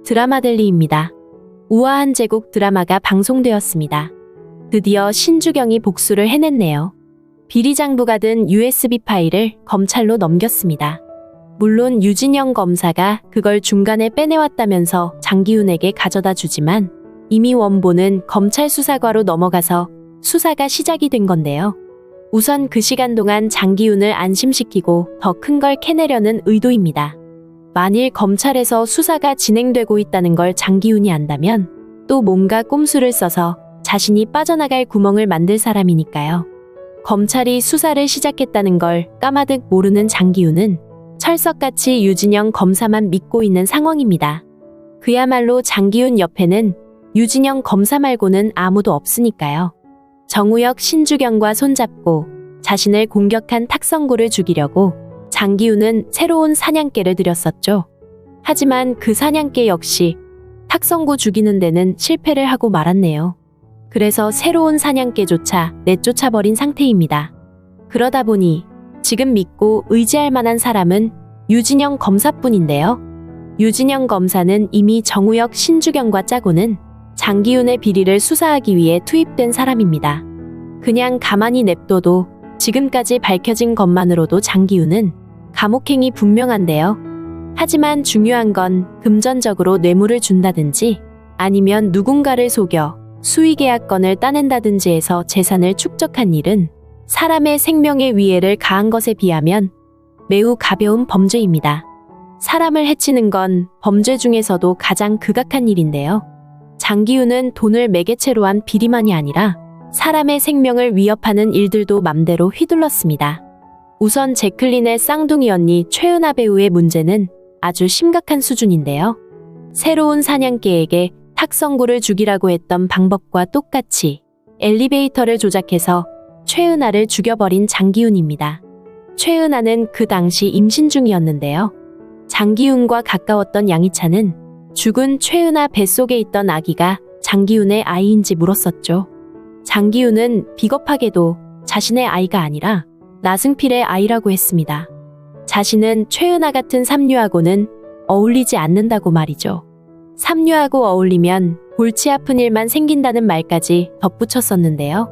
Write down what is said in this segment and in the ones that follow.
드라마델리입니다. 우아한 제국 드라마가 방송되었습니다. 드디어 신주경이 복수를 해냈네요. 비리장부가 든 USB 파일을 검찰로 넘겼습니다. 물론 유진영 검사가 그걸 중간에 빼내왔다면서 장기훈에게 가져다 주지만 이미 원본은 검찰 수사과로 넘어가서 수사가 시작이 된 건데요. 우선 그 시간 동안 장기훈을 안심시키고 더 큰 걸 캐내려는 의도입니다. 만일 검찰에서 수사가 진행되고 있다는 걸 장기훈이 안다면 또 뭔가 꼼수를 써서 자신이 빠져나갈 구멍을 만들 사람이니까요. 검찰이 수사를 시작했다는 걸 까마득 모르는 장기훈은 철석같이 유진영 검사만 믿고 있는 상황입니다. 그야말로 장기훈 옆에는 유진영 검사 말고는 아무도 없으니까요. 정우혁, 신주경과 손잡고 자신을 공격한 탁성구를 죽이려고 장기훈은 새로운 사냥개를 들였었죠. 하지만 그 사냥개 역시 탁성구 죽이는 데는 실패를 하고 말았네요. 그래서 새로운 사냥개조차 내쫓아버린 상태입니다. 그러다 보니 지금 믿고 의지할 만한 사람은 유진영 검사뿐인데요. 유진영 검사는 이미 정우혁, 신주경과 짜고는 장기훈의 비리를 수사하기 위해 투입된 사람입니다. 그냥 가만히 냅둬도 지금까지 밝혀진 것만으로도 장기훈은 감옥행이 분명한데요. 하지만 중요한 건 금전적으로 뇌물을 준다든지 아니면 누군가를 속여 수의계약건을 따낸다든지 해서 재산을 축적한 일은 사람의 생명에 위해를 가한 것에 비하면 매우 가벼운 범죄입니다. 사람을 해치는 건 범죄 중에서도 가장 극악한 일인데요. 장기훈은 돈을 매개체로 한 비리만이 아니라 사람의 생명을 위협하는 일들도 맘대로 휘둘렀습니다. 우선 제클린의 쌍둥이 언니 최은하 배우의 문제는 아주 심각한 수준인데요. 새로운 사냥개에게 탁성구를 죽이라고 했던 방법과 똑같이 엘리베이터를 조작해서 최은하를 죽여버린 장기훈입니다. 최은하는 그 당시 임신 중이었는데요. 장기훈과 가까웠던 양희찬은 죽은 최은하 뱃속에 있던 아기가 장기훈의 아이인지 물었었죠. 장기훈은 비겁하게도 자신의 아이가 아니라 나승필의 아이라고 했습니다. 자신은 최은하 같은 삼류하고는 어울리지 않는다고 말이죠. 삼류하고 어울리면 골치 아픈 일만 생긴다는 말까지 덧붙였었는데요.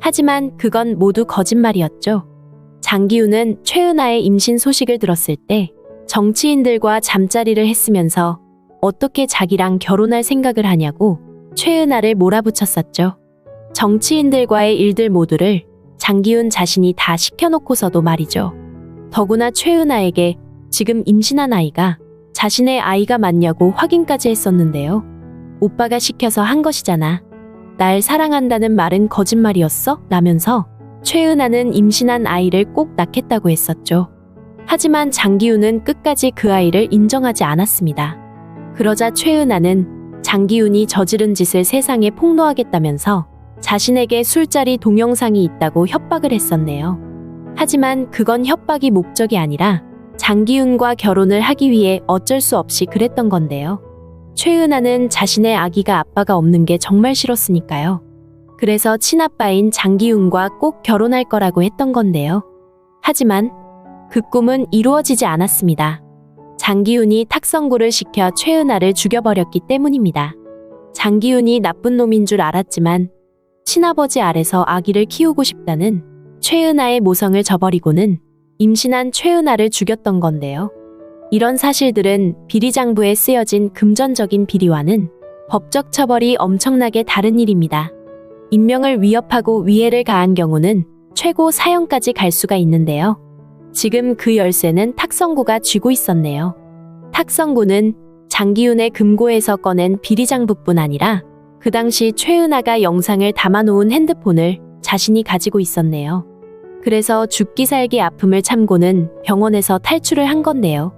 하지만 그건 모두 거짓말이었죠. 장기훈은 최은하의 임신 소식을 들었을 때 정치인들과 잠자리를 했으면서 어떻게 자기랑 결혼할 생각을 하냐고 최은하를 몰아붙였었죠. 정치인들과의 일들 모두를 장기훈 자신이 다 시켜놓고서도 말이죠. 더구나 최은하에게 지금 임신한 아이가 자신의 아이가 맞냐고 확인까지 했었는데요. 오빠가 시켜서 한 것이잖아. 날 사랑한다는 말은 거짓말이었어? 라면서 최은하는 임신한 아이를 꼭 낳겠다고 했었죠. 하지만 장기훈은 끝까지 그 아이를 인정하지 않았습니다. 그러자 최은하는 장기훈이 저지른 짓을 세상에 폭로하겠다면서 자신에게 술자리 동영상이 있다고 협박을 했었네요. 하지만 그건 협박이 목적이 아니라 장기훈과 결혼을 하기 위해 어쩔 수 없이 그랬던 건데요. 최은하는 자신의 아기가 아빠가 없는 게 정말 싫었으니까요. 그래서 친아빠인 장기훈과 꼭 결혼할 거라고 했던 건데요. 하지만 그 꿈은 이루어지지 않았습니다. 장기훈이 탁성구를 시켜 최은하를 죽여버렸기 때문입니다. 장기훈이 나쁜 놈인 줄 알았지만 친아버지 아래서 아기를 키우고 싶다는 최은하의 모성을 저버리고는 임신한 최은하를 죽였던 건데요. 이런 사실들은 비리장부에 쓰여진 금전적인 비리와는 법적 처벌이 엄청나게 다른 일입니다. 인명을 위협하고 위해를 가한 경우는 최고 사형까지 갈 수가 있는데요. 지금 그 열쇠는 탁성구가 쥐고 있었네요. 탁성구는 장기훈의 금고에서 꺼낸 비리장부뿐 아니라 그 당시 최은하가 영상을 담아놓은 핸드폰을 자신이 가지고 있었네요. 그래서 죽기 살기 아픔을 참고는 병원에서 탈출을 한 건데요.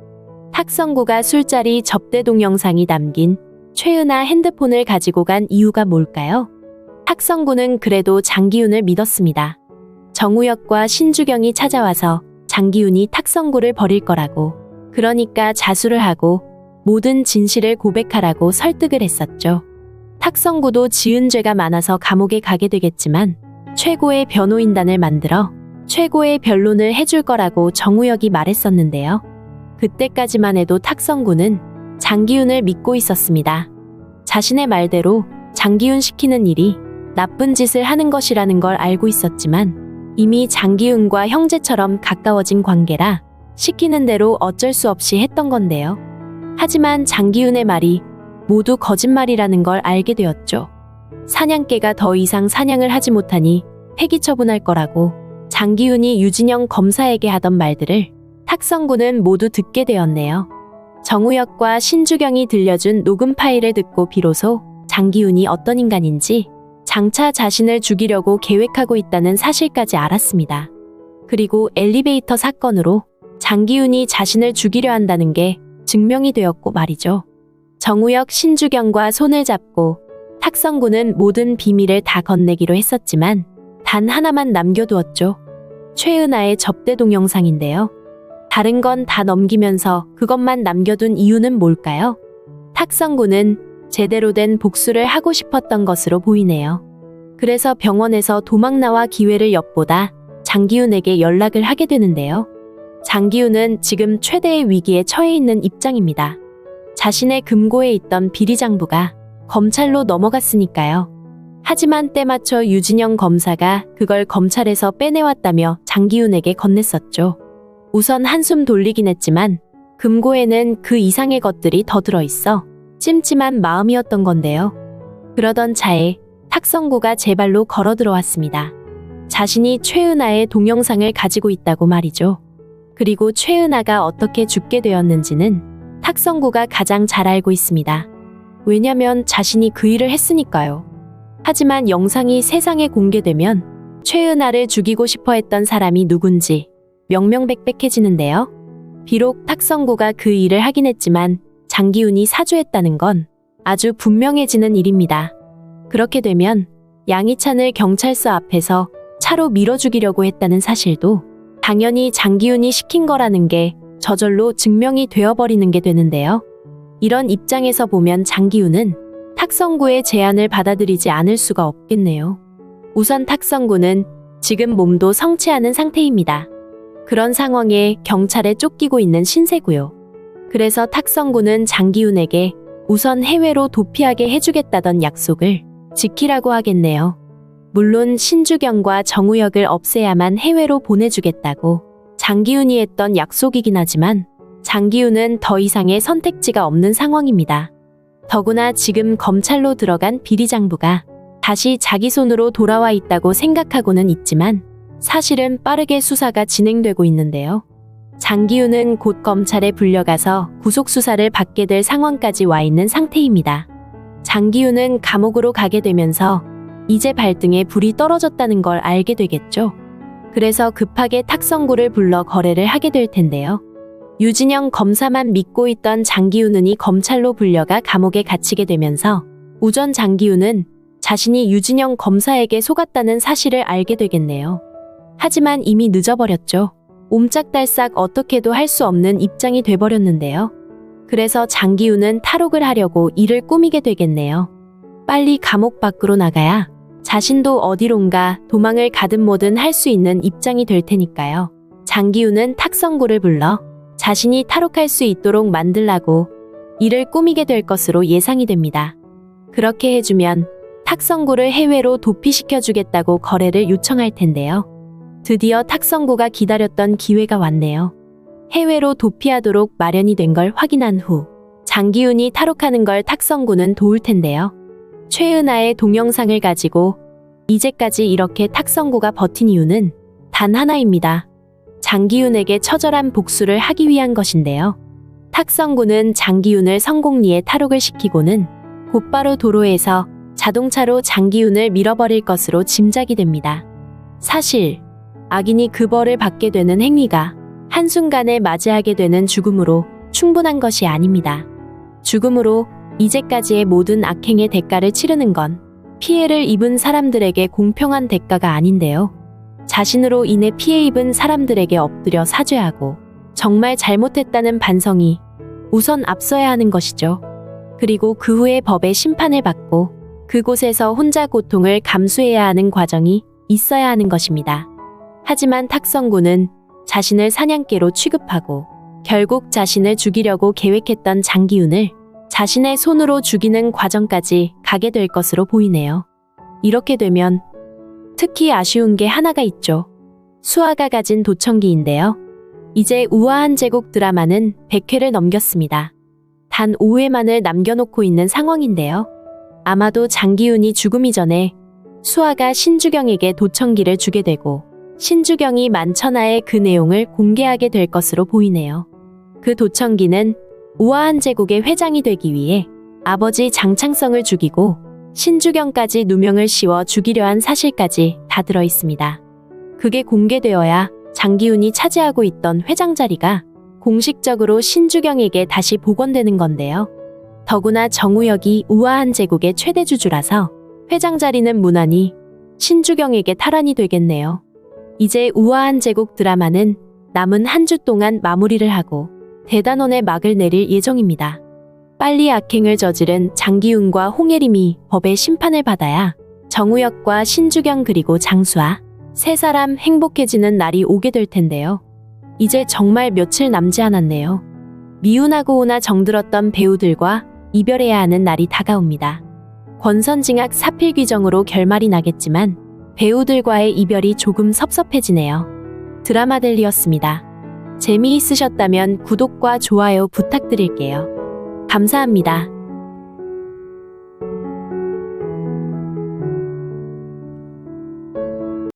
탁성구가 술자리 접대 동영상이 담긴 최은하 핸드폰을 가지고 간 이유가 뭘까요? 탁성구는 그래도 장기훈을 믿었습니다. 정우혁과 신주경이 찾아와서 장기훈이 탁성구를 버릴 거라고, 그러니까 자수를 하고 모든 진실을 고백하라고 설득을 했었죠. 탁성구도 지은 죄가 많아서 감옥에 가게 되겠지만 최고의 변호인단을 만들어 최고의 변론을 해줄 거라고 정우혁이 말했었는데요. 그때까지만 해도 탁성구는 장기훈을 믿고 있었습니다. 자신의 말대로 장기훈 시키는 일이 나쁜 짓을 하는 것이라는 걸 알고 있었지만 이미 장기훈과 형제처럼 가까워진 관계라 시키는 대로 어쩔 수 없이 했던 건데요. 하지만 장기훈의 말이 모두 거짓말이라는 걸 알게 되었죠. 사냥개가 더 이상 사냥을 하지 못하니 폐기 처분할 거라고 장기훈이 유진영 검사에게 하던 말들을 탁성군은 모두 듣게 되었네요. 정우혁과 신주경이 들려준 녹음 파일을 듣고 비로소 장기훈이 어떤 인간인지 장차 자신을 죽이려고 계획하고 있다는 사실까지 알았습니다. 그리고 엘리베이터 사건으로 장기훈이 자신을 죽이려 한다는 게 증명이 되었고 말이죠. 정우혁, 신주경과 손을 잡고 탁성군은 모든 비밀을 다 건네기로 했었지만 단 하나만 남겨두었죠. 최은아의 접대 동영상인데요. 다른 건 다 넘기면서 그것만 남겨둔 이유는 뭘까요? 탁성군은 제대로 된 복수를 하고 싶었던 것으로 보이네요. 그래서 병원에서 도망나와 기회를 엿보다 장기훈에게 연락을 하게 되는데요. 장기훈은 지금 최대의 위기에 처해 있는 입장입니다. 자신의 금고에 있던 비리장부가 검찰로 넘어갔으니까요. 하지만 때맞춰 유진영 검사가 그걸 검찰에서 빼내왔다며 장기훈에게 건넸었죠. 우선 한숨 돌리긴 했지만 금고에는 그 이상의 것들이 더 들어있어 찜찜한 마음이었던 건데요. 그러던 차에 탁성구가 제 발로 걸어 들어왔습니다. 자신이 최은아의 동영상을 가지고 있다고 말이죠. 그리고 최은아가 어떻게 죽게 되었는지는 탁성구가 가장 잘 알고 있습니다. 왜냐면 자신이 그 일을 했으니까요. 하지만 영상이 세상에 공개되면 최은아를 죽이고 싶어 했던 사람이 누군지 명명백백해지는데요. 비록 탁성구가 그 일을 하긴 했지만 장기훈이 사주했다는 건 아주 분명해지는 일입니다. 그렇게 되면 양희찬을 경찰서 앞에서 차로 밀어 죽이려고 했다는 사실도 당연히 장기훈이 시킨 거라는 게 저절로 증명이 되어버리는 게 되는데요. 이런 입장에서 보면 장기훈은 탁성구의 제안을 받아들이지 않을 수가 없겠네요. 우선 탁성구는 지금 몸도 성취하는 상태입니다. 그런 상황에 경찰에 쫓기고 있는 신세고요. 그래서 탁성구는 장기훈에게 우선 해외로 도피하게 해주겠다던 약속을 지키라고 하겠네요. 물론 신주경과 정우혁을 없애야만 해외로 보내주겠다고 장기훈이 했던 약속이긴 하지만 장기훈은 더 이상의 선택지가 없는 상황입니다. 더구나 지금 검찰로 들어간 비리장부가 다시 자기 손으로 돌아와 있다고 생각하고는 있지만 사실은 빠르게 수사가 진행되고 있는데요. 장기훈은 곧 검찰에 불려가서 구속수사를 받게 될 상황까지 와 있는 상태입니다. 장기훈은 감옥으로 가게 되면서 이제 발등에 불이 떨어졌다는 걸 알게 되겠죠. 그래서 급하게 탁성구를 불러 거래를 하게 될 텐데요. 유진영 검사만 믿고 있던 장기훈이 검찰로 불려가 감옥에 갇히게 되면서 우전 장기훈은 자신이 유진영 검사에게 속았다는 사실을 알게 되겠네요. 하지만 이미 늦어버렸죠. 옴짝달싹 어떻게도 할 수 없는 입장이 돼버렸는데요. 그래서 장기훈은 탈옥을 하려고 일을 꾸미게 되겠네요. 빨리 감옥 밖으로 나가야 자신도 어디론가 도망을 가든 뭐든 할 수 있는 입장이 될 테니까요. 장기훈은 탁성구를 불러 자신이 탈옥할 수 있도록 만들라고 일을 꾸미게 될 것으로 예상이 됩니다. 그렇게 해주면 탁성구를 해외로 도피시켜주겠다고 거래를 요청할 텐데요. 드디어 탁성구가 기다렸던 기회가 왔네요. 해외로 도피하도록 마련이 된 걸 확인한 후 장기훈이 탈옥하는 걸 탁성구는 도울 텐데요. 최은아의 동영상을 가지고 이제까지 이렇게 탁성구가 버틴 이유는 단 하나입니다. 장기훈에게 처절한 복수를 하기 위한 것인데요. 탁성구는 장기훈을 성공리에 탈옥을 시키고는 곧바로 도로에서 자동차로 장기훈을 밀어버릴 것으로 짐작이 됩니다. 사실 악인이 그 벌을 받게 되는 행위가 한순간에 맞이하게 되는 죽음으로 충분한 것이 아닙니다. 죽음으로 이제까지의 모든 악행의 대가를 치르는 건 피해를 입은 사람들에게 공평한 대가가 아닌데요. 자신으로 인해 피해 입은 사람들에게 엎드려 사죄하고 정말 잘못했다는 반성이 우선 앞서야 하는 것이죠. 그리고 그 후에 법의 심판을 받고 그곳에서 혼자 고통을 감수해야 하는 과정이 있어야 하는 것입니다. 하지만 탁성구는 자신을 사냥개로 취급하고 결국 자신을 죽이려고 계획했던 장기훈을 자신의 손으로 죽이는 과정까지 가게 될 것으로 보이네요. 이렇게 되면 특히 아쉬운 게 하나가 있죠. 수아가 가진 도청기인데요. 이제 우아한 제국 드라마는 100회를 넘겼습니다. 단 5회만을 남겨놓고 있는 상황인데요. 아마도 장기훈이 죽음 이전에 수아가 신주경에게 도청기를 주게 되고 신주경이 만천하에 그 내용을 공개하게 될 것으로 보이네요. 그 도청기는 우아한 제국의 회장이 되기 위해 아버지 장창성을 죽이고 신주경까지 누명을 씌워 죽이려 한 사실까지 다 들어있습니다. 그게 공개되어야 장기훈이 차지하고 있던 회장 자리가 공식적으로 신주경에게 다시 복원되는 건데요. 더구나 정우혁이 우아한 제국의 최대 주주라서 회장 자리는 무난히 신주경에게 탈환이 되겠네요. 이제 우아한 제국 드라마는 남은 한 주 동안 마무리를 하고 대단원의 막을 내릴 예정입니다. 빨리 악행을 저지른 장기훈과 홍예림이 법의 심판을 받아야 정우혁과 신주경 그리고 장수아 세 사람 행복해지는 날이 오게 될 텐데요. 이제 정말 며칠 남지 않았네요. 미운하고 오나 정들었던 배우들과 이별해야 하는 날이 다가옵니다. 권선징악 사필 규정으로 결말이 나겠지만 배우들과의 이별이 조금 섭섭해지네요. 드라마델리였습니다. 재미있으셨다면 구독과 좋아요 부탁드릴게요. 감사합니다.